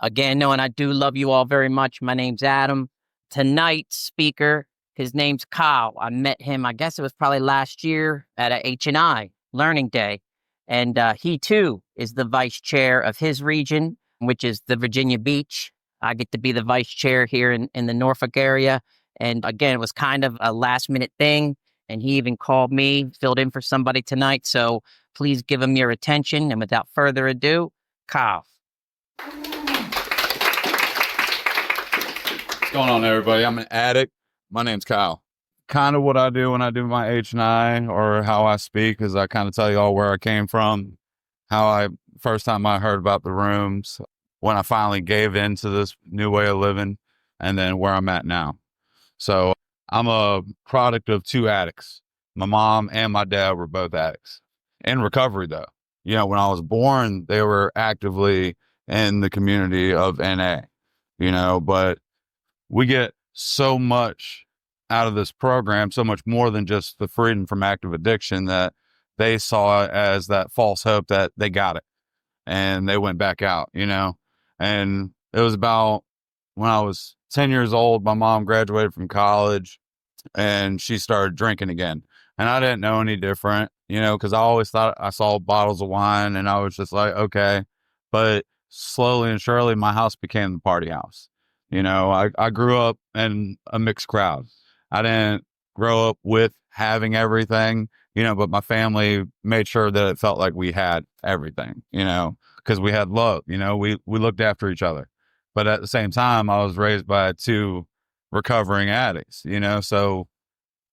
Again, no, and I do love you all very much. My name's Adam. Tonight's speaker, his name's Kyle. I met him, I guess it was probably last year at a H&I Learning Day. And he, too, is the vice chair of his region, which is the Virginia Beach. I get to be the vice chair here in the Norfolk area. And again, it was kind of a last-minute thing. And he even called me, filled in for somebody tonight. So please give him your attention. And without further ado, Kyle. What's going on, everybody? I'm an addict. My name's Kyle. Kind of what I do when I do my H&I or how I speak is I kind of tell you all where I came from, first time I heard about the rooms, when I finally gave in to this new way of living, and then where I'm at now. So I'm a product of two addicts. My mom and my dad were both addicts. In recovery, though. You know, when I was born, they were actively in the community of NA, but we get so much out of this program, so much more than just the freedom from active addiction, that they saw it as that false hope that they got it and they went back out, and it was about when I was 10 years old, my mom graduated from college and she started drinking again. And I didn't know any different, because I always thought I saw bottles of wine and I was just like, okay. But slowly and surely, my house became the party house. I grew up in a mixed crowd. I didn't grow up with having everything, but my family made sure that it felt like we had everything, because we had love, we looked after each other. But at the same time, I was raised by two recovering addicts, so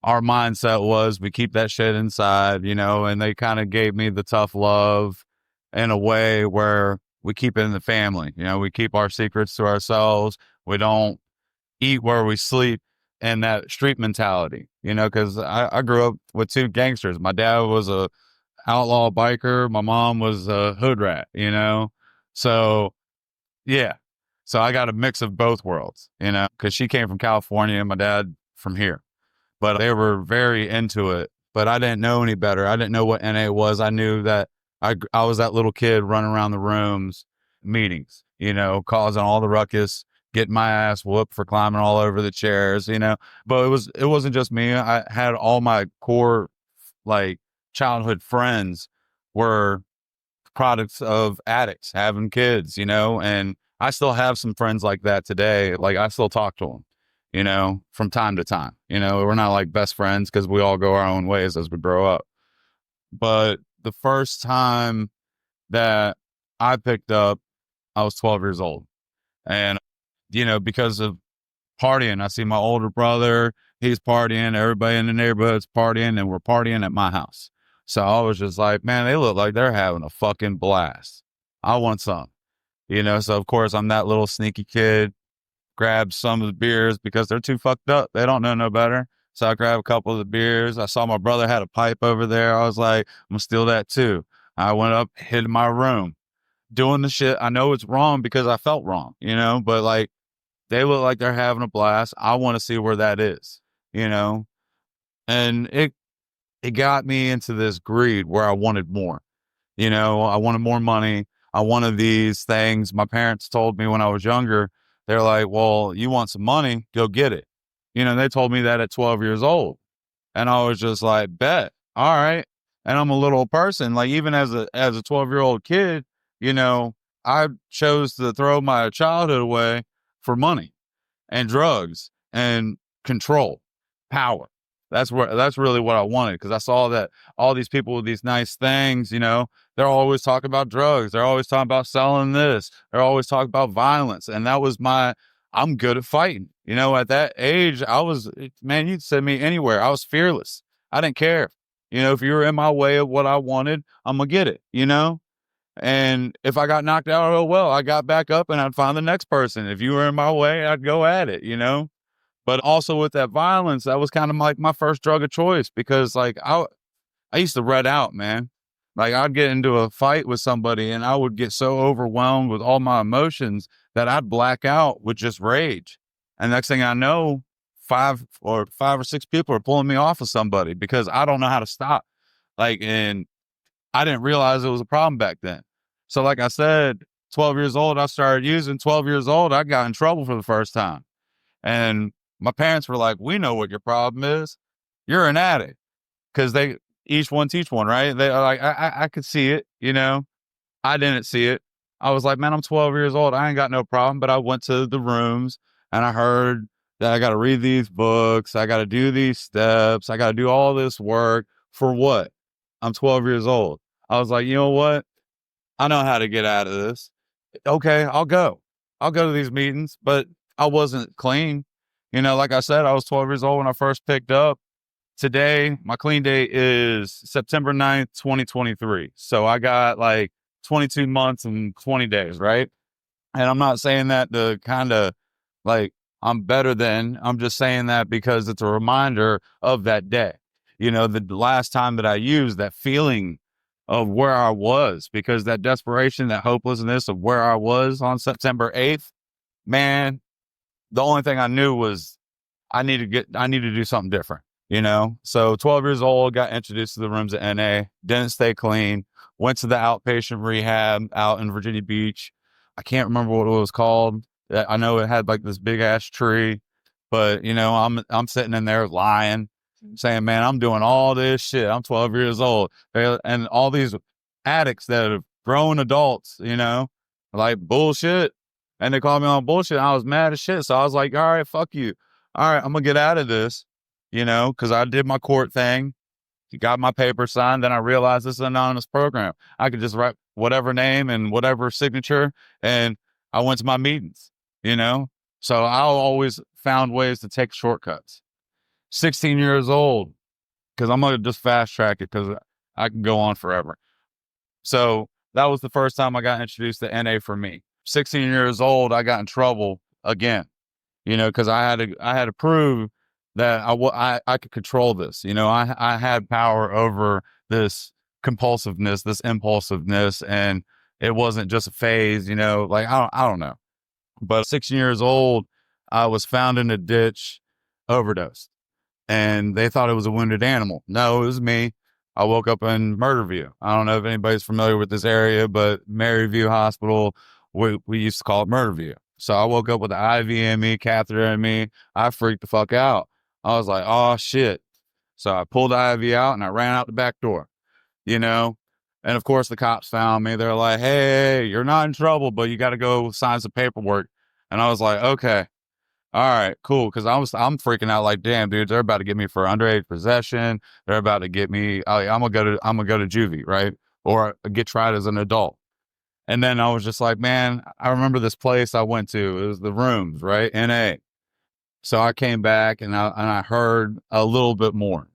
our mindset was we keep that shit inside, and they kind of gave me the tough love in a way where we keep it in the family. We keep our secrets to ourselves. We don't eat where we sleep, and that street mentality, because I grew up with two gangsters. My dad was a outlaw biker. My mom was a hood rat, so yeah. So I got a mix of both worlds, because she came from California and my dad from here. But they were very into it. But I didn't know any better. I didn't know what NA was. I knew that I was that little kid running around the rooms, meetings, causing all the ruckus, getting my ass whooped for climbing all over the chairs, But it wasn't just me. I had all my core, childhood friends were products of addicts, having kids, and I still have some friends like that today. Like, I still talk to them, from time to time. We're not like best friends because we all go our own ways as we grow up. But the first time that I picked up, I was 12 years old. And, because of partying, I see my older brother, he's partying, everybody in the neighborhood's partying, and we're partying at my house. So I was just like, man, they look like they're having a fucking blast. I want some, So of course I'm that little sneaky kid, grab some of the beers because they're too fucked up. They don't know no better. So I grabbed a couple of the beers. I saw my brother had a pipe over there. I was like, I'm gonna steal that too. I went up, hid in my room, doing the shit. I know it's wrong because I felt wrong, but they look like they're having a blast. I want to see where that is, and it got me into this greed where I wanted more, I wanted more money. I wanted these things. My parents told me when I was younger, they're like, well, you want some money, go get it. They told me that at 12 years old. And I was just like, bet. All right. And I'm a little person, even as a 12-year-old kid, I chose to throw my childhood away for money and drugs and control, power. That's really what I wanted, because I saw that all these people with these nice things, they're always talking about drugs. They're always talking about selling this. They're always talking about violence. And that was I'm good at fighting. At that age, you'd send me anywhere. I was fearless. I didn't care. If you were in my way of what I wanted, I'm going to get it, And if I got knocked out, oh, well, I got back up and I'd find the next person. If you were in my way, I'd go at it, But also with that violence, that was kind of like my first drug of choice, because I used to red out, man. I'd get into a fight with somebody and I would get so overwhelmed with all my emotions that I'd black out with just rage. And next thing I know, five or six people are pulling me off of somebody because I don't know how to stop. And I didn't realize it was a problem back then. So like I said, 12 years old, I started using. 12 years old, I got in trouble for the first time. And my parents were like, we know what your problem is. You're an addict. Because they each one teach one, right? They are like, I could see it, you know. I didn't see it. I was like, man, I'm 12 years old. I ain't got no problem. But I went to the rooms and I heard that I got to read these books. I got to do these steps. I got to do all this work for what? I'm 12 years old. I was like, you know what? I know how to get out of this. Okay, I'll go. I'll go to these meetings, but I wasn't clean. You know, like I said, I was 12 years old when I first picked up. Today, my clean date is September 9th, 2023. So I got like 22 months and 20 days, right? And I'm not saying that to kind of like I'm better than, I'm just saying that because it's a reminder of that day. You know, the last time that I used that feeling of where I was, because that desperation, that hopelessness of where I was on September 8th, man, the only thing I knew was I need to do something different, you know? So 12 years old, got introduced to the rooms at NA, didn't stay clean, went to the outpatient rehab out in Virginia Beach. I can't remember what it was called. I know it had like this big ass tree, but you know, I'm sitting in there lying, saying, man, I'm doing all this shit. I'm 12 years old. And all these addicts that have grown adults, you know, like bullshit. And they called me on bullshit. I was mad as shit. So I was like, all right, fuck you. All right, I'm gonna get out of this, you know, because I did my court thing, got my paper signed. Then I realized this is an anonymous program. I could just write whatever name and whatever signature, and I went to my meetings, you know. So I always found ways to take shortcuts. 16 years old, because I'm gonna just fast track it because I can go on forever. So that was the first time I got introduced to NA for me. 16 years old, I got in trouble again. You know, because I had to prove that I could control this. You know, I had power over this compulsiveness, this impulsiveness, and it wasn't just a phase. You know, like I don't know. But 16 years old, I was found in a ditch, overdosed, and they thought it was a wounded animal. No, it was me. I woke up in Murderview. I don't know if anybody's familiar with this area, but Maryview Hospital, we used to call it Murderview. So I woke up with an IV in me, catheter in me. I freaked the fuck out. I was like, oh shit. So I pulled the IV out and I ran out the back door, you know? And of course the cops found me. They're like, hey, you're not in trouble, but you got to go sign some paperwork. And I was like, okay, all right, cool. Cause I'm freaking out like, damn, dude, they're about to get me for underage possession. They're about to get me. I'm gonna go to juvie, right? Or get tried as an adult. And then I was just like, man, I remember this place I went to. It was the rooms, right? NA. So I came back and I heard a little bit more.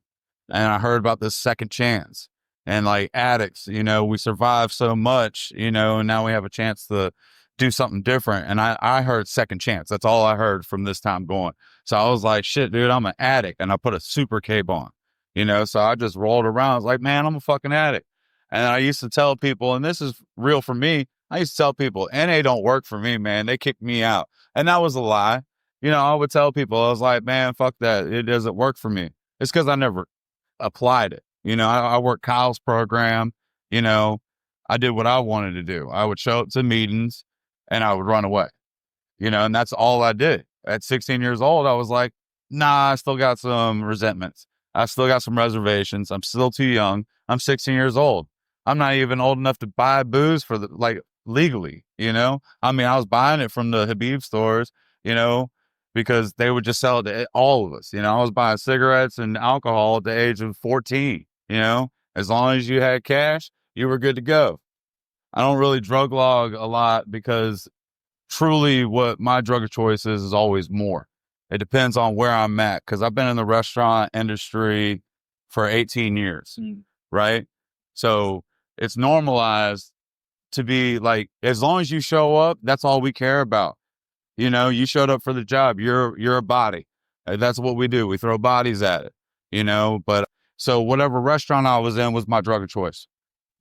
And I heard about this second chance. And like addicts, you know, we survived so much, you know, and now we have a chance to do something different. And I heard second chance. That's all I heard from this time going. So I was like, shit, dude, I'm an addict. And I put a super cape on, you know, so I just rolled around. I was like, man, I'm a fucking addict. And I used to tell people, and this is real for me, I used to tell people, NA don't work for me, man. They kicked me out. And that was a lie. You know, I would tell people, I was like, man, fuck that. It doesn't work for me. It's because I never applied it. You know, I worked Kyle's program. You know, I did what I wanted to do. I would show up to meetings and I would run away, you know, and that's all I did. At 16 years old, I was like, nah, I still got some resentments. I still got some reservations. I'm still too young. I'm 16 years old. I'm not even old enough to buy booze for legally, you know? I mean, I was buying it from the Habib stores, you know, because they would just sell it to all of us. You know, I was buying cigarettes and alcohol at the age of 14, you know, as long as you had cash, you were good to go. I don't really drug log a lot because truly what my drug of choice is always more. It depends on where I'm at. Cause I've been in the restaurant industry for 18 years, right? So it's normalized to be like, as long as you show up, that's all we care about. You know, you showed up for the job. You're a body. That's what we do. We throw bodies at it, you know, but so whatever restaurant I was in was my drug of choice,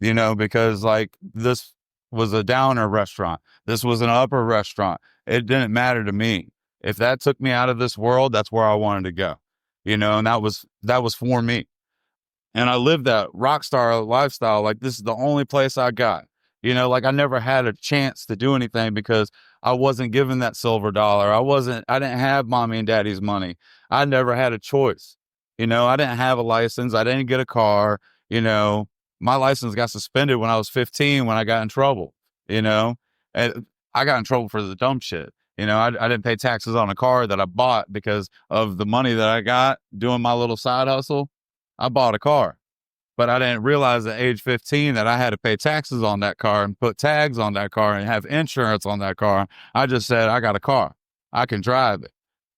you know, because like this was a downer restaurant. This was an upper restaurant. It didn't matter to me. If that took me out of this world, that's where I wanted to go, you know, and that was for me. And I lived that rock star lifestyle. Like, this is the only place I got. Like I never had a chance to do anything because I wasn't given that silver dollar. I didn't have mommy and daddy's money. I never had a choice. I didn't have a license. I didn't get a car. My license got suspended when I was 15 when I got in trouble, and I got in trouble for the dumb shit. I didn't pay taxes on a car that I bought because of the money that I got doing my little side hustle. I bought a car, but I didn't realize at age 15 that I had to pay taxes on that car and put tags on that car and have insurance on that car. I just said, I got a car. I can drive it,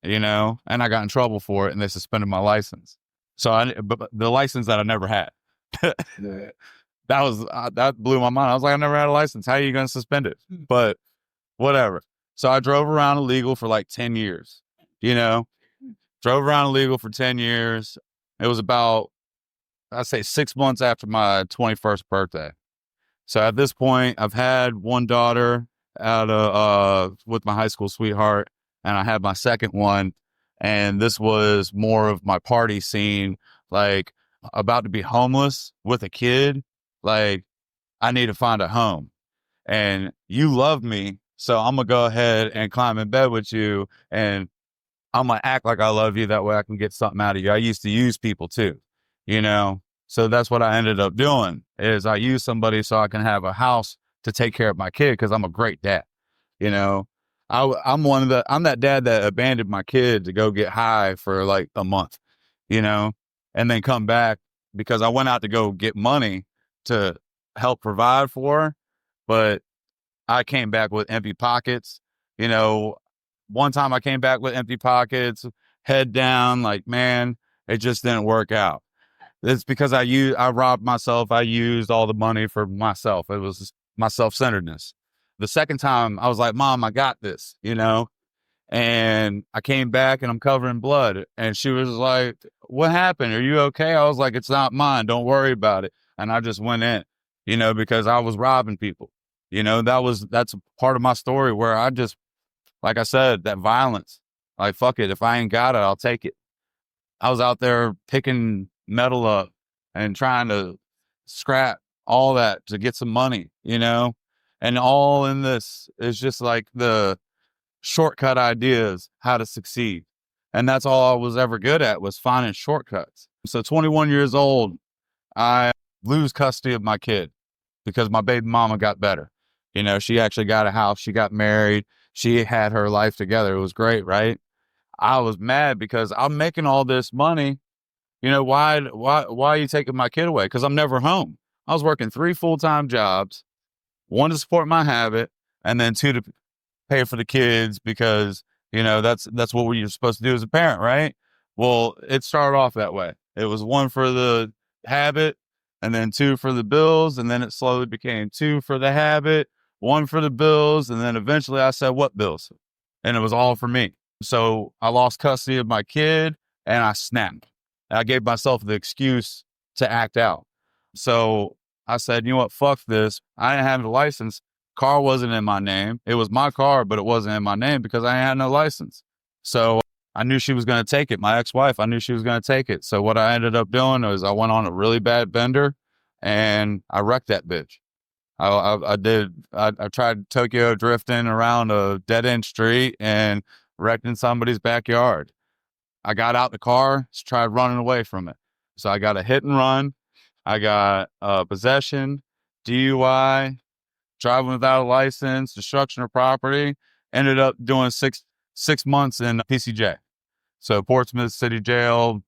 and I got in trouble for it and they suspended my license. But the license that I never had, that blew my mind. I was like, I never had a license. How are you going to suspend it? But whatever. So I drove around illegal for like 10 years, drove around illegal for 10 years. It was about, I'd say 6 months after my 21st birthday. So at this point, I've had one daughter with my high school sweetheart, and I had my second one. And this was more of my party scene, like about to be homeless with a kid. Like I need to find a home, and you love me. So I'm going to go ahead and climb in bed with you, and I'm going to act like I love you. That way I can get something out of you. I used to use people too, So that's what I ended up doing is I use somebody so I can have a house to take care of my kid because I'm a great dad. I'm that dad that abandoned my kid to go get high for like a month, and then come back because I went out to go get money to help provide for her. But I came back with empty pockets. One time I came back with empty pockets, head down, like, man, it just didn't work out. It's because I robbed myself. I used all the money for myself. It was my self-centeredness. The second time I was like, Mom, I got this, and I came back and I'm covered in blood. And she was like, what happened? Are you okay? I was like, it's not mine. Don't worry about it. And I just went in, because I was robbing people. That's a part of my story where I just, like I said, that violence, like, fuck it. If I ain't got it, I'll take it. I was out there picking metal up and trying to scrap all that to get some money, and all in this is just like the shortcut ideas, how to succeed. And that's all I was ever good at was finding shortcuts. So 21 years old, I lose custody of my kid because my baby mama got better. She actually got a house. She got married. She had her life together. It was great, right? I was mad because I'm making all this money. Why are you taking my kid away? Because I'm never home. I was working 3 full-time jobs, 1 to support my habit, and then 2 to pay for the kids because, that's what you're supposed to do as a parent, right? Well, it started off that way. It was 1 for the habit and then 2 for the bills. And then it slowly became 2 for the habit, 1 for the bills. And then eventually I said, what bills? And it was all for me. So I lost custody of my kid and I snapped. I gave myself the excuse to act out. So I said, you know what? Fuck this. I didn't have a license. Car wasn't in my name. It was my car, but it wasn't in my name because I had no license. So I knew she was going to take it. My ex-wife, I knew she was going to take it. So what I ended up doing was I went on a really bad bender and I wrecked that bitch. I tried Tokyo drifting around a dead end street and wrecked in somebody's backyard. I got out the car, tried running away from it. So I got a hit and run. I got possession, DUI, driving without a license, destruction of property. Ended up doing six months in PCJ. So Portsmouth City Jail,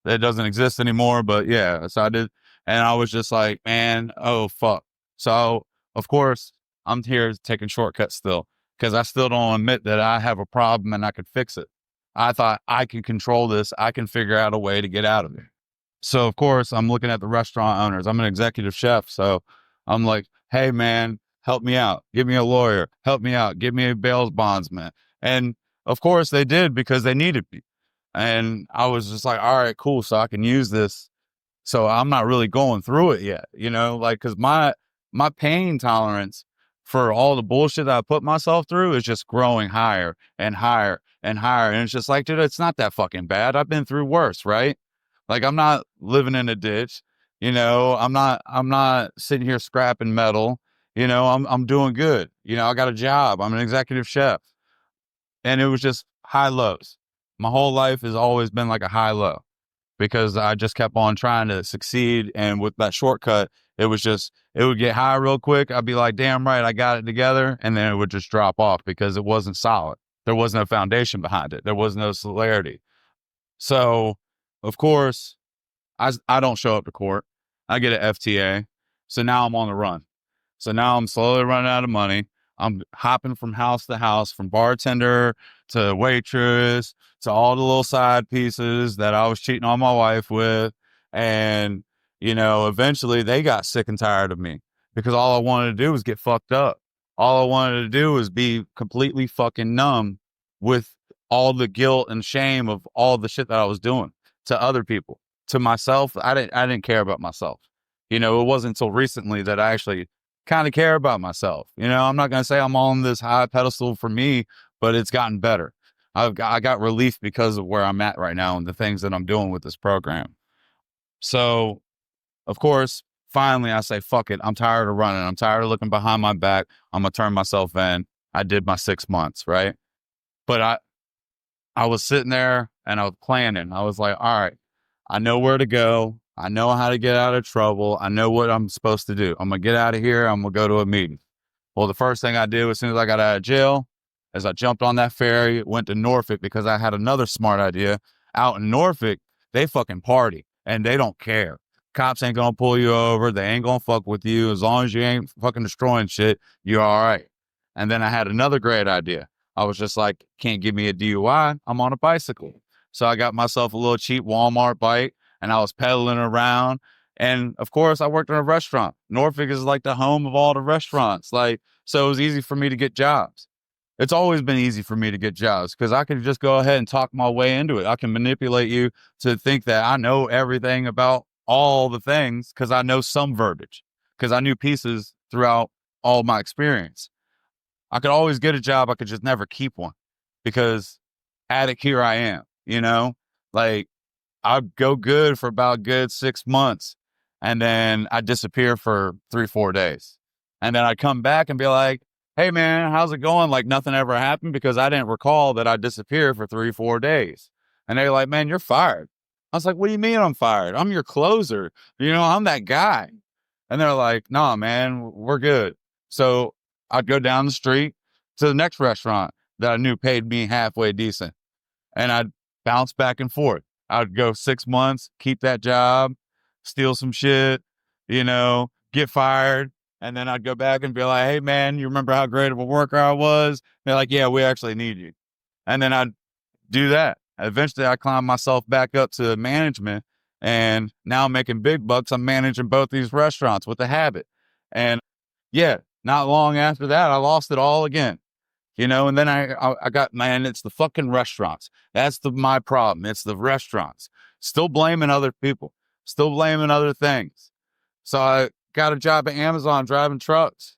that doesn't exist anymore, but yeah, so I did. And I was just like, man, oh, fuck. So, of course, I'm here taking shortcuts still because I still don't admit that I have a problem and I could fix it. I thought I can control this. I can figure out a way to get out of it. So, of course, I'm looking at the restaurant owners. I'm an executive chef. So I'm like, hey, man, help me out. Give me a lawyer. Help me out. Give me a bail bondsman. And of course they did because they needed me. And I was just like, all right, cool. So I can use this. So I'm not really going through it yet, like, cause my pain tolerance for all the bullshit that I put myself through is just growing higher and higher and higher. And it's just like, dude, it's not that fucking bad. I've been through worse, right? Like I'm not living in a ditch, I'm not sitting here scrapping metal. I'm doing good. I got a job. I'm an executive chef. And it was just high lows. My whole life has always been like a high low because I just kept on trying to succeed. And with that shortcut, it would get high real quick. I'd be like, damn right, I got it together. And then it would just drop off because it wasn't solid. There was no foundation behind it. There was no celerity. So, of course, I don't show up to court. I get an FTA. So now I'm on the run. So now I'm slowly running out of money. I'm hopping from house to house, from bartender to waitress to all the little side pieces that I was cheating on my wife with. And, eventually they got sick and tired of me because all I wanted to do was get fucked up. All I wanted to do was be completely fucking numb with all the guilt and shame of all the shit that I was doing to other people. To myself, I didn't care about myself. It wasn't until recently that I actually kind of care about myself. I'm not going to say I'm on this high pedestal for me, but it's gotten better. I got relief because of where I'm at right now and the things that I'm doing with this program. So, of course, finally I say, fuck it. I'm tired of running. I'm tired of looking behind my back. I'm going to turn myself in. I did my 6 months, right? But I was sitting there and I was planning. I was like, all right, I know where to go. I know how to get out of trouble. I know what I'm supposed to do. I'm going to get out of here. I'm going to go to a meeting. Well, the first thing I did as soon as I got out of jail is I jumped on that ferry, went to Norfolk because I had another smart idea. Out in Norfolk, they fucking party and they don't care. Cops ain't going to pull you over. They ain't going to fuck with you. As long as you ain't fucking destroying shit, you're all right. And then I had another great idea. I was just like, can't give me a DUI. I'm on a bicycle. So I got myself a little cheap Walmart bike and I was pedaling around. And of course, I worked in a restaurant. Norfolk is like the home of all the restaurants. So it was easy for me to get jobs. It's always been easy for me to get jobs because I can just go ahead and talk my way into it. I can manipulate you to think that I know everything about all the things because I know some verbiage, because I knew pieces throughout all my experience. I could always get a job. I could just never keep one because addict, here I am, like I'd go good for about a good 6 months and then I'd disappear for 3-4 days. And then I'd come back and be like, hey man, how's it going? Like nothing ever happened because I didn't recall that I disappeared for 3-4 days. And they're like, man, you're fired. I was like, what do you mean I'm fired? I'm your closer. I'm that guy. And they're like, nah, man, we're good. So I'd go down the street to the next restaurant that I knew paid me halfway decent. And I'd bounce back and forth. I'd go 6 months, keep that job, steal some shit, get fired. And then I'd go back and be like, hey, man, you remember how great of a worker I was? They're like, yeah, we actually need you. And then I'd do that. Eventually, I climbed myself back up to management. And now I'm making big bucks. I'm managing both these restaurants with a habit. And yeah, not long after that, I lost it all again. And then I got, man, it's the fucking restaurants. That's my problem. It's the restaurants. Still blaming other people. Still blaming other things. So I got a job at Amazon driving trucks.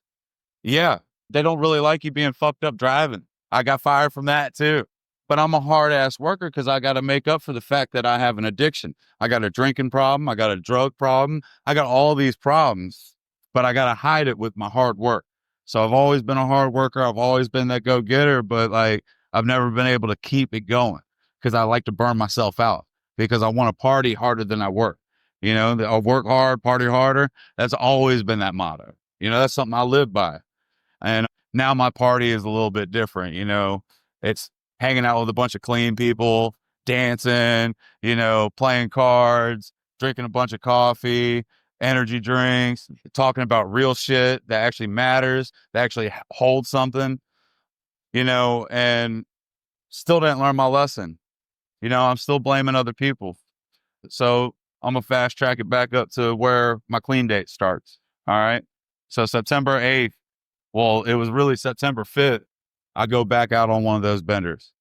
Yeah, they don't really like you being fucked up driving. I got fired from that too. But I'm a hard ass worker because I got to make up for the fact that I have an addiction. I got a drinking problem. I got a drug problem. I got all these problems, but I got to hide it with my hard work. So I've always been a hard worker. I've always been that go-getter, but I've never been able to keep it going because I like to burn myself out because I want to party harder than I work. I work hard, party harder. That's always been that motto. That's something I live by. And now my party is a little bit different. It's hanging out with a bunch of clean people, dancing, playing cards, drinking a bunch of coffee, energy drinks, talking about real shit that actually matters, that actually holds something, and still didn't learn my lesson. I'm still blaming other people. So I'm going to fast track it back up to where my clean date starts. All right. So September 8th, well, it was really September 5th. I go back out on one of those benders,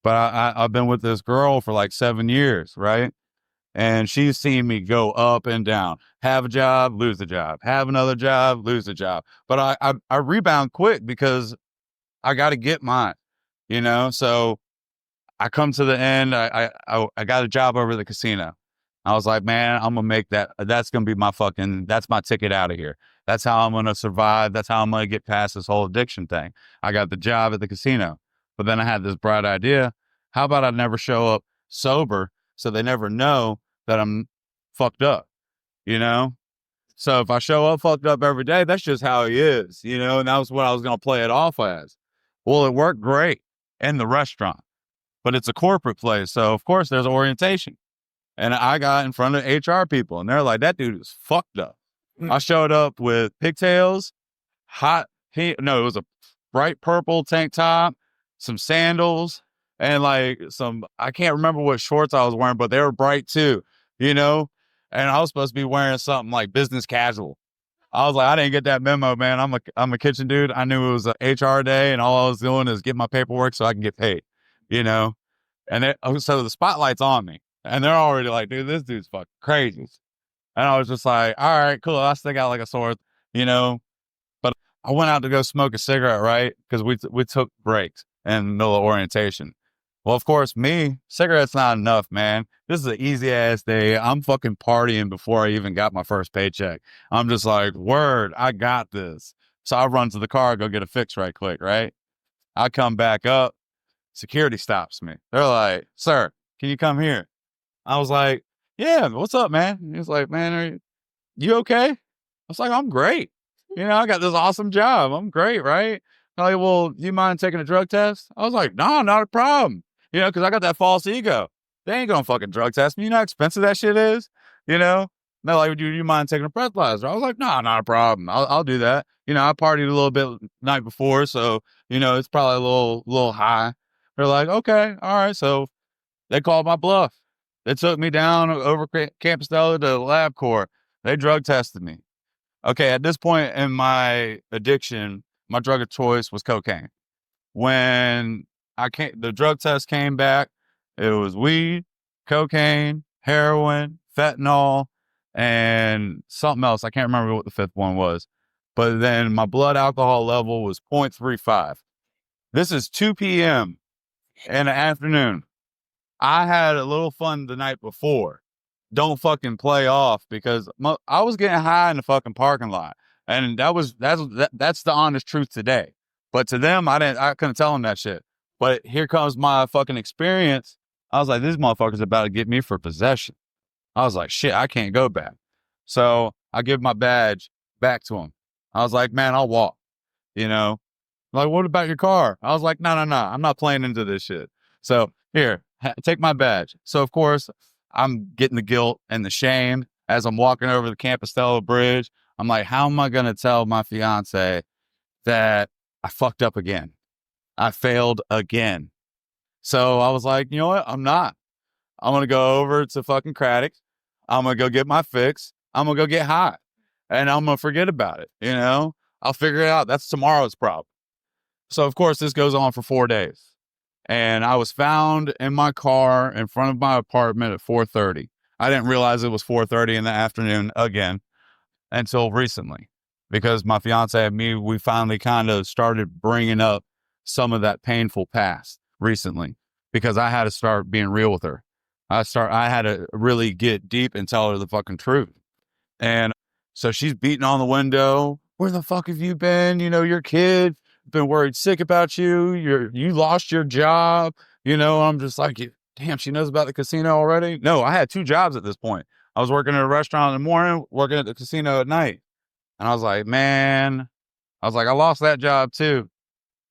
but I've been with this girl for like 7 years. Right. And she's seen me go up and down, have a job, lose a job, have another job, lose a job. But I rebound quick because I got to get mine, So I come to the end. I got a job over at the casino. I was like, man, I'm going to make that. That's going to be that's my ticket out of here. That's how I'm going to survive. That's how I'm going to get past this whole addiction thing. I got the job at the casino, but then I had this bright idea. How about I never show up sober so they never know that I'm fucked up, you know? So if I show up fucked up every day, that's just how he is, you know? And that was what I was going to play it off as. Well, it worked great in the restaurant, but it's a corporate place. So of course there's orientation. And I got in front of HR people and they're like, that dude is fucked up. I showed up with pigtails, it was a bright purple tank top, some sandals, and like I can't remember what shorts I was wearing, but they were bright too, you know? And I was supposed to be wearing something like business casual. I was like, I didn't get that memo, man. I'm a kitchen dude. I knew it was a HR day and all I was doing is get my paperwork so I can get paid, you know? So the spotlight's on me and they're already like, dude, this dude's fucking crazy. And I was just like, all right, cool. I stick out like a sword, you know? But I went out to go smoke a cigarette, right? Because we took breaks in the middle of orientation. Well, of course, cigarettes not enough, man. This is an easy ass day. I'm fucking partying before I even got my first paycheck. I'm just like, word, I got this. So I run to the car, go get a fix right quick, right? I come back up. Security stops me. They're like, sir, can you come here? I was like, yeah, what's up, man? He's like, man, are you okay? I was like, I'm great. You know, I got this awesome job. I'm great, right? They're like, well, do you mind taking a drug test? I was like, no, not a problem. You know, because I got that false ego. They ain't gonna fucking drug test me. You know how expensive that shit is? You know? And they're like, do you mind taking a breathalyzer? I was like, no, not a problem. I'll do that. You know, I partied a little bit the night before, so, you know, it's probably a little high. They're like, okay, all right. So they called my bluff. They took me down over Campostella to the lab court. They drug tested me. Okay, at this point in my addiction, my drug of choice was cocaine. When the drug test came back, it was weed, cocaine, heroin, fentanyl, and something else. I can't remember what the fifth one was. But then my blood alcohol level was 0.35. This is 2 p.m. in the afternoon. I had a little fun the night before. Don't fucking play off because I was getting high in the fucking parking lot. And that's the honest truth today. But to them, I couldn't tell them that shit. But here comes my fucking experience. I was like, these motherfuckers about to get me for possession. I was like, shit, I can't go back. So I give my badge back to him. I was like, man, I'll walk, you know? Like, what about your car? I was like, no, I'm not playing into this shit. So here, take my badge. So of course, I'm getting the guilt and the shame as I'm walking over the Campostella Bridge. I'm like, how am I going to tell my fiance that I fucked up again? I failed again. So I was like, you know what? I'm not. I'm going to go over to fucking Craddock's. I'm going to go get my fix. I'm going to go get high. And I'm going to forget about it. You know, I'll figure it out. That's tomorrow's problem. So of course, this goes on for 4 days. And I was found in my car in front of my apartment at 4:30. I didn't realize it was 4:30 in the afternoon again until recently, because my fiance and me, we finally kind of started bringing up some of that painful past recently, because I had to start being real with her. I had to really get deep and tell her the fucking truth. And so she's beating on the window. Where the fuck have you been? You know, your kid been worried sick about you. You lost your job. You know, I'm just like, damn, she knows about the casino already. No, I had 2 jobs at this point. I was working at a restaurant in the morning, working at the casino at night. And I was like, man, I lost that job too.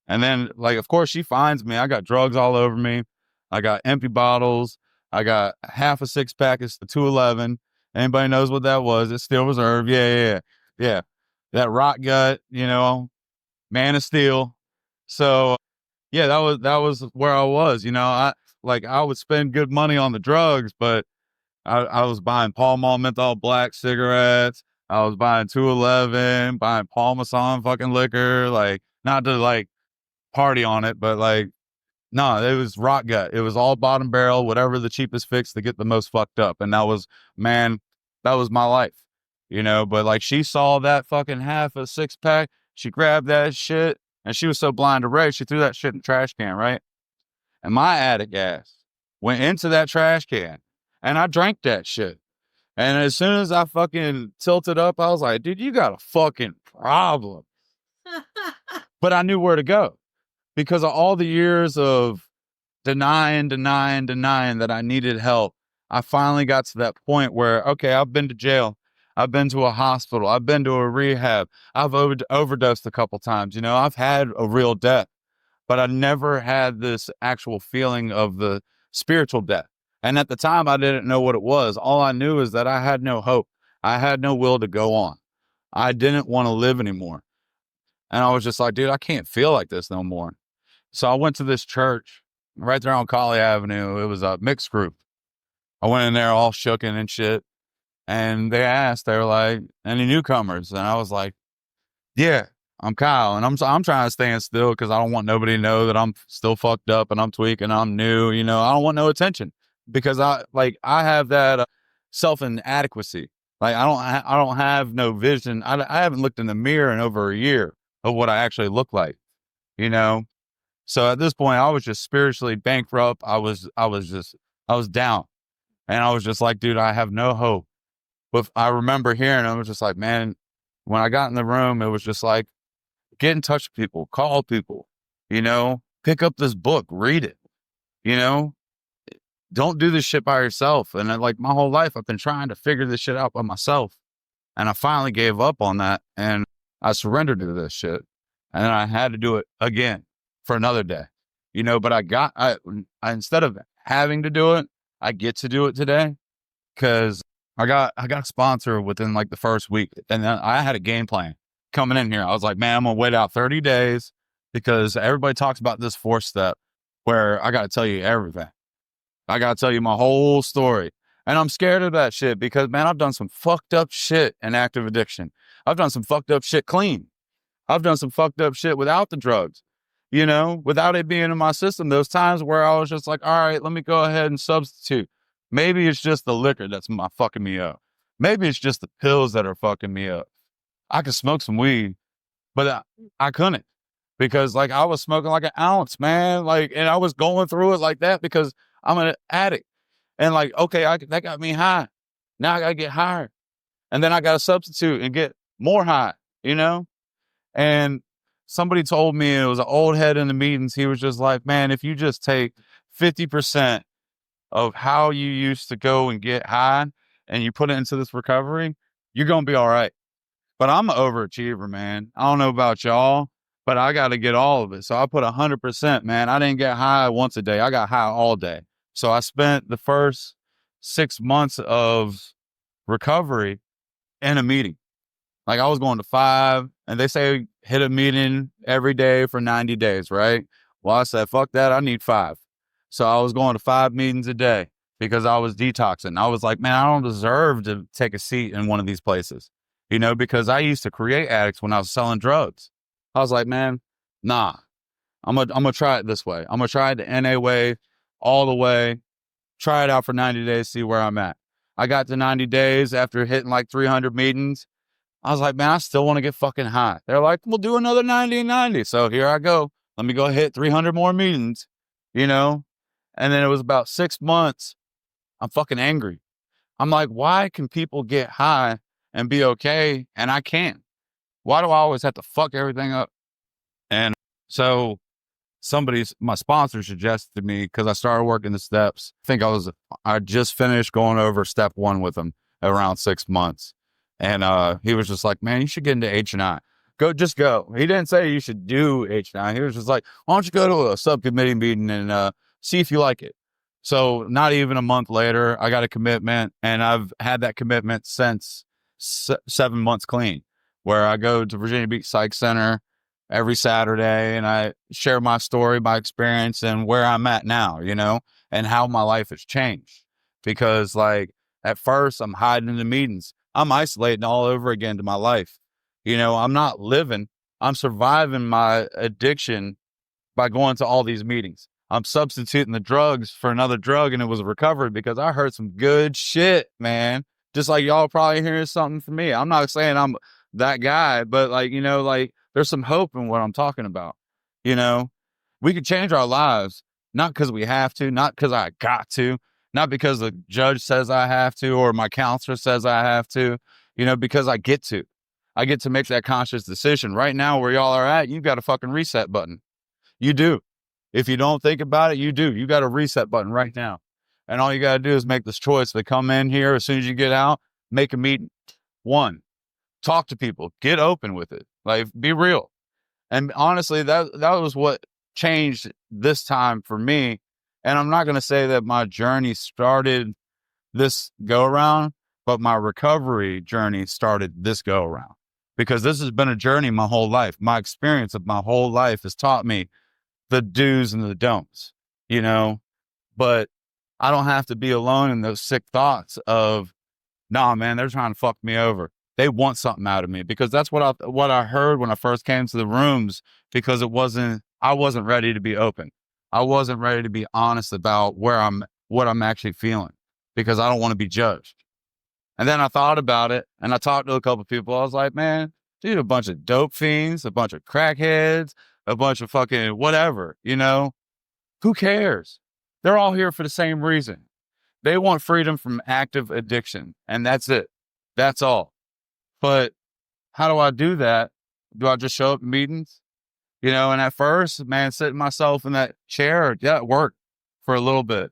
And then, like, of course she finds me. I got drugs all over me. I got empty bottles. I got half a 6-pack of 211. Anybody knows what that was? It's Steel Reserve. Yeah. That rock gut, you know, Man of Steel. So yeah, that was where I was. You know, I would spend good money on the drugs, but I was buying Pall Mall menthol black cigarettes. I was buying 211, buying Paul Masson fucking liquor. Like, not to like party on it, but like, no, it was rock gut. It was all bottom barrel, whatever the cheapest fix to get the most fucked up. And that was my life, you know. But like, she saw that fucking half a 6-pack. She grabbed that shit and she was so blind to rage, she threw that shit in the trash can, right? And my addict ass went into that trash can and I drank that shit. And as soon as I fucking tilted up, I was like, dude, you got a fucking problem. But I knew where to go because of all the years of denying that I needed help. I finally got to that point where, okay, I've been to jail. I've been to a hospital. I've been to a rehab. I've overdosed a couple times. You know, I've had a real death, but I never had this actual feeling of the spiritual death. And at the time, I didn't know what it was. All I knew is that I had no hope. I had no will to go on. I didn't want to live anymore. And I was just like, dude, I can't feel like this no more. So I went to this church right there on Colley Avenue. It was a mixed group. I went in there all shooken and shit. And they were like, any newcomers? And I was like, yeah, I'm Kyle. And I'm trying to stand still because I don't want nobody to know that I'm still fucked up and I'm tweaking. I'm new. You know, I don't want no attention because I have that self inadequacy. Like I don't have no vision. I haven't looked in the mirror in over a year of what I actually look like, you know? So at this point I was just spiritually bankrupt. I was down and I was just like, dude, I have no hope. But I remember hearing, I was just like, man, when I got in the room, it was just like, get in touch with people, call people, you know, pick up this book, read it, you know, don't do this shit by yourself. And like my whole life, I've been trying to figure this shit out by myself. And I finally gave up on that and I surrendered to this shit. And then I had to do it again for another day, you know, but I instead of having to do it, I get to do it today because I got a sponsor within like the first week. And then I had a game plan coming in here. I was like, man, I'm going to wait out 30 days because everybody talks about this 4-step where I got to tell you everything. I got to tell you my whole story. And I'm scared of that shit because, man, I've done some fucked up shit in active addiction. I've done some fucked up shit clean. I've done some fucked up shit without the drugs, you know, without it being in my system. Those times where I was just like, all right, let me go ahead and substitute. Maybe it's just the liquor that's fucking me up. Maybe it's just the pills that are fucking me up. I could smoke some weed, but I couldn't because like I was smoking like an ounce, man. Like, and I was going through it like that because I'm an addict. And like, okay, that got me high. Now I got to get higher. And then I got to substitute and get more high, you know? And somebody told me, it was an old head in the meetings. He was just like, man, if you just take 50% of how you used to go and get high and you put it into this recovery, you're going to be all right. But I'm an overachiever, man. I don't know about y'all, but I got to get all of it. So I put 100%, man. I didn't get high once a day. I got high all day. So I spent the first 6 months of recovery in a meeting. Like I was going to 5 and they say hit a meeting every day for 90 days, right? Well, I said, fuck that. I need 5. So I was going to 5 meetings a day because I was detoxing. I was like, man, I don't deserve to take a seat in one of these places, you know, because I used to create addicts when I was selling drugs. I was like, man, nah, I'm gonna try it this way. I'm gonna try it the NA way all the way, try it out for 90 days, see where I'm at. I got to 90 days after hitting like 300 meetings. I was like, man, I still want to get fucking high. They're like, we'll do another 90 and 90. So here I go. Let me go hit 300 more meetings, you know? And then it was about 6 months. I'm fucking angry. I'm like, why can people get high and be okay and I can't? Why do I always have to fuck everything up? And so my sponsor suggested to me because I started working the steps. I just finished going over step 1 with him around 6 months. And he was just like, man, you should get into H&I. Just go. He didn't say you should do H&I. He was just like, why don't you go to a subcommittee meeting and see if you like it. So not even a month later, I got a commitment and I've had that commitment since 7 months clean, where I go to Virginia Beach Psych Center every Saturday and I share my story, my experience and where I'm at now, you know, and how my life has changed. Because like at first I'm hiding in the meetings. I'm isolating all over again to my life. You know, I'm not living. I'm surviving my addiction by going to all these meetings. I'm substituting the drugs for another drug and it was a recovery because I heard some good shit, man. Just like y'all probably hearing something from me. I'm not saying I'm that guy, but like, you know, like there's some hope in what I'm talking about. You know, we could change our lives, not because we have to, not because I got to. not because the judge says I have to or my counselor says I have to, because I get to. I get to make that conscious decision. Right now, where y'all are at, you've got a fucking reset button. You do. If you don't think about it, you do. You got a reset button right now. And all you got to do is make this choice to come in here as soon as you get out, make a meeting. One, talk to people, get open with it. Like, be real. And honestly, that was what changed this time for me. And I'm not going to say that my journey started this go around, but my recovery journey started this go around, because this has been a journey my whole life. My experience of my whole life has taught me the do's and the don'ts, but I don't have to be alone in those sick thoughts of, nah, man, they're trying to fuck me over. They want something out of me, because that's what I heard when I first came to the rooms, because I wasn't ready to be open. I wasn't ready to be honest about what I'm actually feeling, because I don't want to be judged. And then I thought about it, and I talked to a couple of people. I was like, man, dude, a bunch of dope fiends, a bunch of crackheads, a bunch of fucking whatever, who cares? They're all here for the same reason. They want freedom from active addiction, and that's it. That's all. But how do I do that? Do I just show up at meetings? And at first, man, sitting myself in that chair, yeah, it worked for a little bit.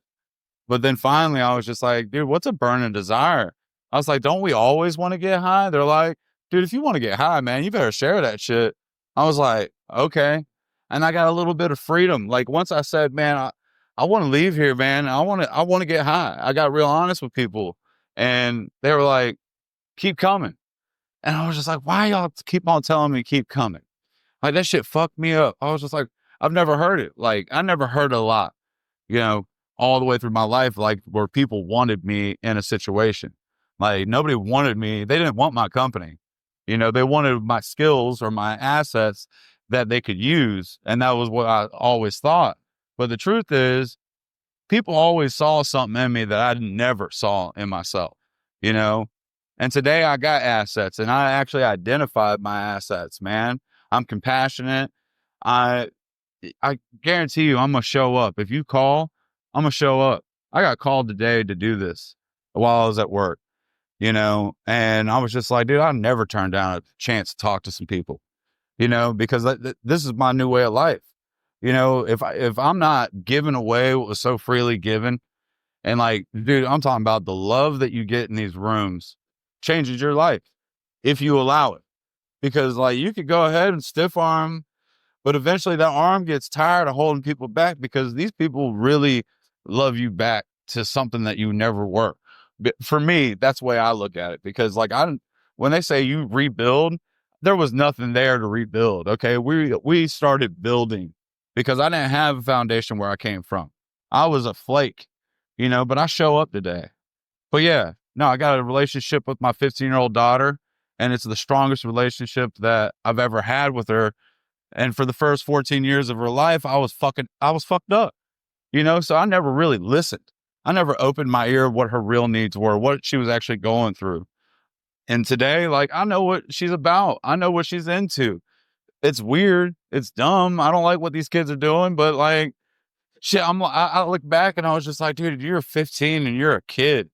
But then finally, I was just like, dude, what's a burning desire? I was like, don't we always want to get high? They're like, dude, if you want to get high, man, you better share that shit. I was like, okay. And I got a little bit of freedom. Like, once I said, man, I want to leave here, man. I want to get high. I got real honest with people, and they were like, keep coming. And I was just like, why y'all keep on telling me keep coming? Like, that shit fucked me up. I was just like, I've never heard it. Like, I never heard it a lot, all the way through my life, like, where people wanted me in a situation. Like, nobody wanted me. They didn't want my company. They wanted my skills or my assets that they could use. And that was what I always thought. But the truth is, people always saw something in me that I never saw in myself, And today I got assets, and I actually identified my assets, man. I'm compassionate. I guarantee you I'm going to show up. If you call, I'm going to show up. I got called today to do this while I was at work, and I was just like, dude, I never turned down a chance to talk to some people, because this is my new way of life. If I'm not giving away what was so freely given, and like, dude, I'm talking about the love that you get in these rooms changes your life if you allow it. Because like, you could go ahead and stiff arm, but eventually that arm gets tired of holding people back, because these people really love you back to something that you never were. But for me, that's the way I look at it, because like, when they say you rebuild, there was nothing there to rebuild. Okay. We started building, because I didn't have a foundation where I came from. I was a flake, but I show up today. But yeah, no, I got a relationship with my 15-year-old daughter, and it's the strongest relationship that I've ever had with her. And for the first 14 years of her life, I was fucked up, so I never really listened. I never opened my ear what her real needs were, what she was actually going through. And today, like, I know what she's about. I know what she's into. It's weird. It's dumb. I don't like what these kids are doing, but like, shit, I look back and I was just like, dude, you're 15 and you're a kid.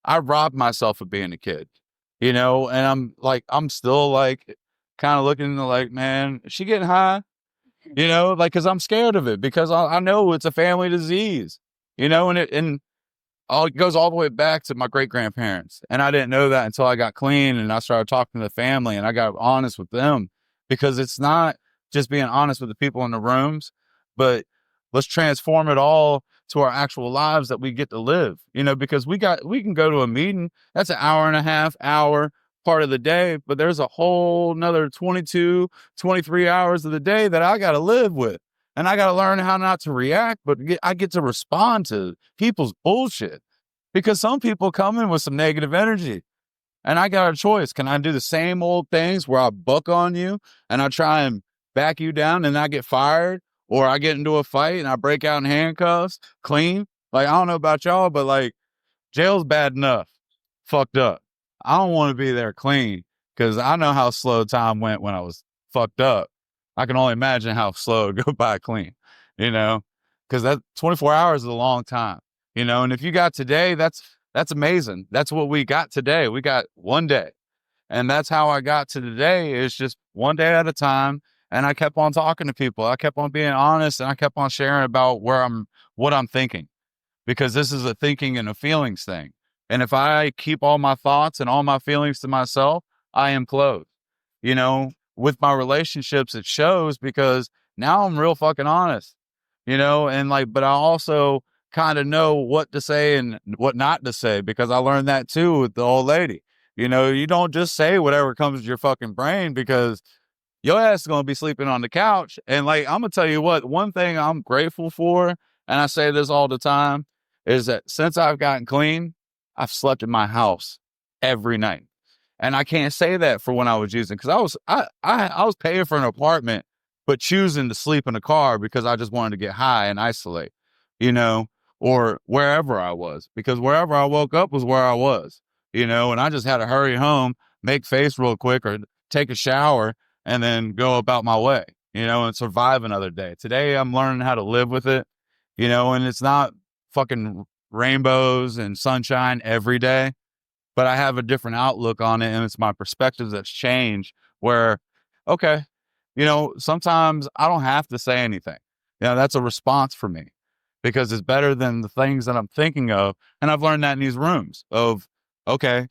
I robbed myself of being a kid, and I'm still like, kind of looking like, man, is she getting high? Like, cause I'm scared of it, because I know it's a family disease, and it goes all the way back to my great grandparents. And I didn't know that until I got clean and I started talking to the family and I got honest with them, because it's not just being honest with the people in the rooms, but let's transform it all to our actual lives that we get to live, because we can go to a meeting. That's an hour and a half part of the day, but there's a whole another 22, 23 hours of the day that I got to live with. And I got to learn how not to react, but I get to respond to people's bullshit, because some people come in with some negative energy, and I got a choice. Can I do the same old things where I buck on you and I try and back you down and I get fired, or I get into a fight and I break out in handcuffs clean? Like, I don't know about y'all, but like, jail's bad enough, fucked up. I don't want to be there clean, because I know how slow time went when I was fucked up. I can only imagine how slow it go by clean, because that 24 hours is a long time, And if you got today, that's amazing. That's what we got today. We got one day. And that's how I got to today, is just one day at a time. And I kept on talking to people. I kept on being honest, and I kept on sharing about what I'm thinking, because this is a thinking and a feelings thing. And if I keep all my thoughts and all my feelings to myself, I implode. With my relationships, it shows, because now I'm real fucking honest, and but I also kind of know what to say and what not to say, because I learned that too with the old lady. You don't just say whatever comes to your fucking brain, because your ass is going to be sleeping on the couch. And I'm going to tell you what, one thing I'm grateful for, and I say this all the time, is that since I've gotten clean, I've slept in my house every night. And I can't say that for when I was using, because I was paying for an apartment, but choosing to sleep in a car because I just wanted to get high and isolate, or wherever I was, because wherever I woke up was where I was, and I just had to hurry home, make face real quick, or take a shower, and then go about my way, and survive another day. Today, I'm learning how to live with it, and it's not fucking rainbows and sunshine every day, but I have a different outlook on it, and it's my perspective that's changed, where, okay, sometimes I don't have to say anything. That's a response for me, because it's better than the things that I'm thinking of. And I've learned that in these rooms of, okay,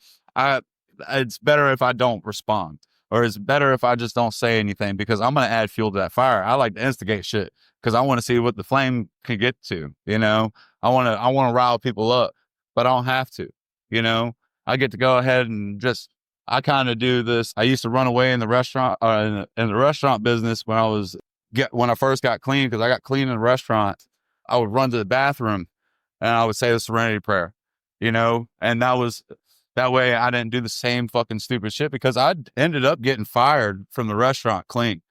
it's better if I don't respond, or it's better if I just don't say anything, because I'm going to add fuel to that fire. I like to instigate shit, because I want to see what the flame can get to, I want to rile people up, but I don't have to, I get to go ahead and I kind of do this. I used to run away in the restaurant, in the restaurant business when I first got clean, because I got clean in the restaurant. I would run to the bathroom and I would say the serenity prayer, and that way I didn't do the same fucking stupid shit, because I ended up getting fired from the restaurant clean,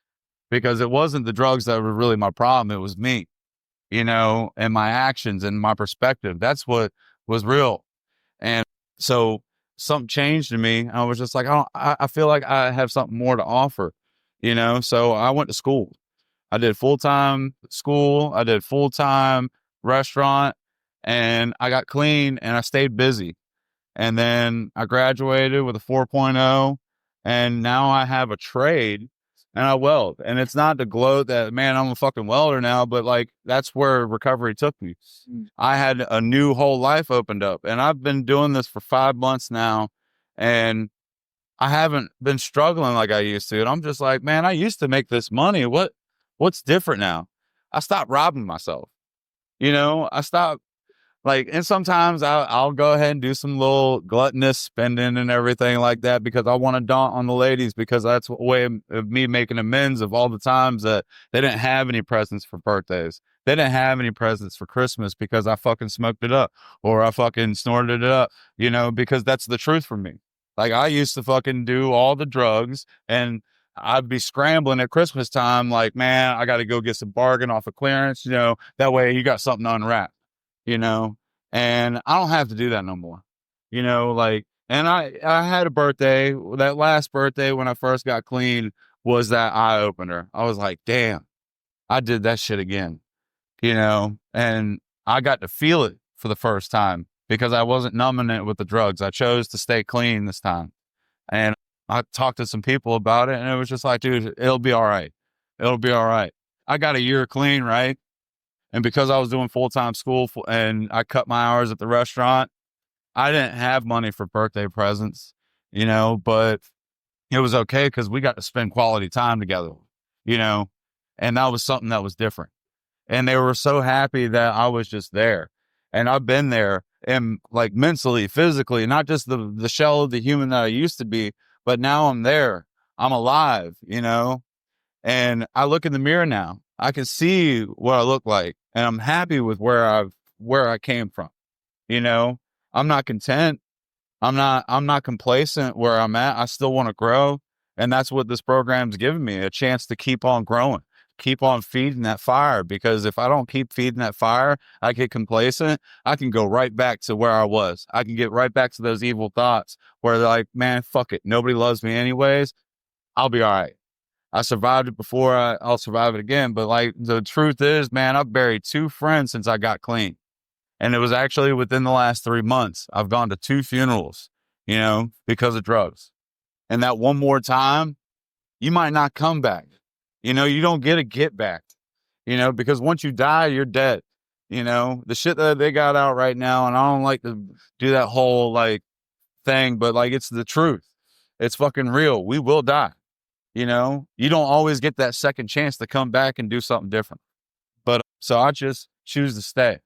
because it wasn't the drugs that were really my problem. It was me, and my actions and my perspective. That's what was real. And so something changed in me. I was just like, I feel like I have something more to offer, so I went to school. I did full-time school. I did full-time restaurant, and I got clean, and I stayed busy. And then I graduated with a 4.0, and now I have a trade, and I weld. And it's not to gloat that, man, I'm a fucking welder now, but that's where recovery took me. I had a new whole life opened up, and I've been doing this for 5 months now, and I haven't been struggling like I used to. And I'm just like, man, I used to make this money. What's different now? I stopped robbing myself. I stopped and sometimes I'll go ahead and do some little gluttonous spending and everything like that, because I want to daunt on the ladies, because that's a way of me making amends of all the times that they didn't have any presents for birthdays. They didn't have any presents for Christmas, because I fucking smoked it up, or I fucking snorted it up, because that's the truth for me. I used to fucking do all the drugs, and I'd be scrambling at Christmas time, man, I got to go get some bargain off of clearance, that way you got something unwrapped, and I don't have to do that no more, and I had a birthday. That last birthday when I first got clean was that eye opener. I was like, damn, I did that shit again, and I got to feel it for the first time, because I wasn't numbing it with the drugs. I chose to stay clean this time. And I talked to some people about it, and it was just like, dude, it'll be all right. It'll be all right. I got a year clean, right? And because I was doing full-time school and I cut my hours at the restaurant, I didn't have money for birthday presents, but it was okay, because we got to spend quality time together, and that was something that was different. And they were so happy that I was just there. And I've been there, and mentally, physically, not just the shell of the human that I used to be, but now I'm there. I'm alive, and I look in the mirror now. I can see what I look like, and I'm happy with where I came from. I'm not content. I'm not complacent where I'm at. I still want to grow. And that's what this program's given me, a chance to keep on growing, keep on feeding that fire. Because if I don't keep feeding that fire, I get complacent. I can go right back to where I was. I can get right back to those evil thoughts where they're like, man, fuck it. Nobody loves me anyways. I'll be all right. I survived it before. I'll survive it again. But the truth is, man, I've buried 2 friends since I got clean. And it was actually within the last 3 months, I've gone to 2 funerals, because of drugs. And that one more time, you might not come back. You don't get back, because once you die, you're dead. The shit that they got out right now, and I don't like to do that whole thing, but it's the truth. It's fucking real. We will die. You don't always get that second chance to come back and do something different. But so I just choose to stay,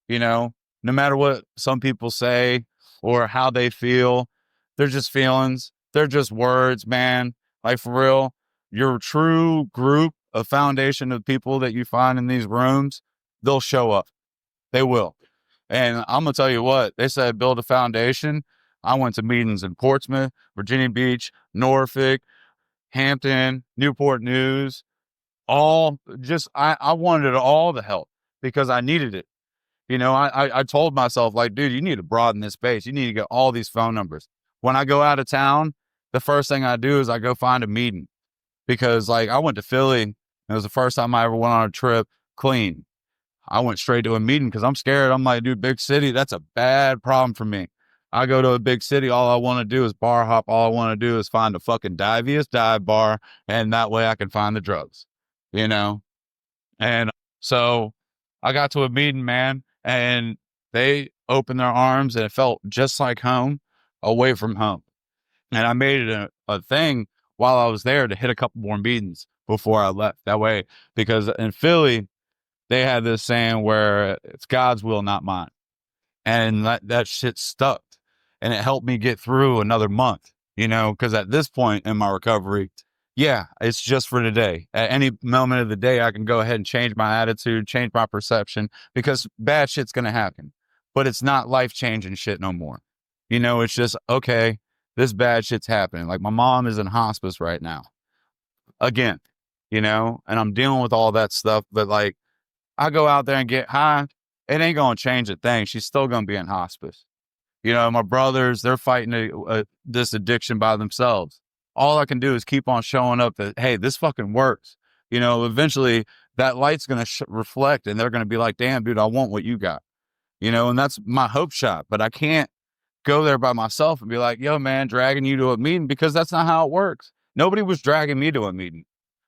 no matter what some people say or how they feel. They're just feelings. They're just words, man. For real, your true group, a foundation of people that you find in these rooms, they'll show up. They will. And I'm going to tell you what, they said build a foundation. I went to meetings in Portsmouth, Virginia Beach, Norfolk, Hampton, Newport News, all just, I wanted all the help because I needed it. I told myself, dude, you need to broaden this base. You need to get all these phone numbers. When I go out of town, the first thing I do is I go find a meeting because I went to Philly. And it was the first time I ever went on a trip clean. I went straight to a meeting because I'm scared. I'm like, dude, big city, that's a bad problem for me. I go to a big city. All I want to do is bar hop. All I want to do is find a fucking diviest dive bar. And that way I can find the drugs, And so I got to a meeting, man, and they opened their arms and it felt just like home away from home. And I made it a thing while I was there to hit a couple more meetings before I left that way. Because in Philly, they had this saying where it's God's will, not mine. And that shit stuck. And it helped me get through another month, because at this point in my recovery, yeah, it's just for today. At any moment of the day, I can go ahead and change my attitude, change my perception, because bad shit's going to happen. But it's not life-changing shit no more. It's just, okay, this bad shit's happening. My mom is in hospice right now. Again, and I'm dealing with all that stuff. But I go out there and get high, it ain't going to change a thing. She's still going to be in hospice. My brothers, they're fighting this addiction by themselves. All I can do is keep on showing up that, hey, this fucking works. Eventually that light's going to reflect and they're going to be like, damn, dude, I want what you got. And that's my hope shot. But I can't go there by myself and be like, yo, man, dragging you to a meeting, because that's not how it works. Nobody was dragging me to a meeting.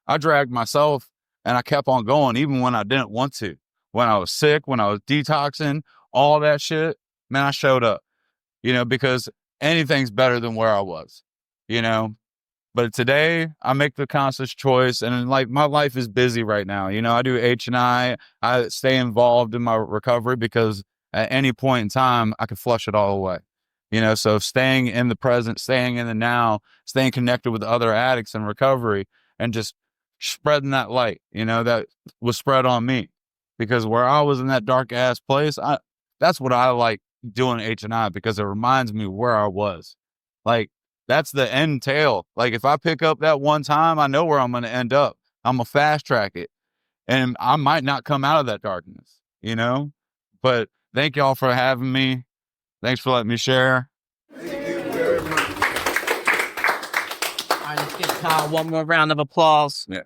I dragged myself and I kept on going even when I didn't want to. When I was sick, when I was detoxing, all that shit, man, I showed up. Because anything's better than where I was, but today I make the conscious choice, and my life is busy right now. I do H&I stay involved in my recovery because at any point in time, I can flush it all away, so staying in the present, staying in the now, staying connected with other addicts in recovery and just spreading that light, that was spread on me, because where I was in that dark ass place, that's what I like doing H&I, because it reminds me where I was. That's the end tail. If I pick up that one time, I know where I'm going to end up. I'm going to fast track it, and I might not come out of that darkness, but thank y'all for having me. Thanks for letting me share. Thank you very much. All right, let's give Kyle one more round of applause. Yeah.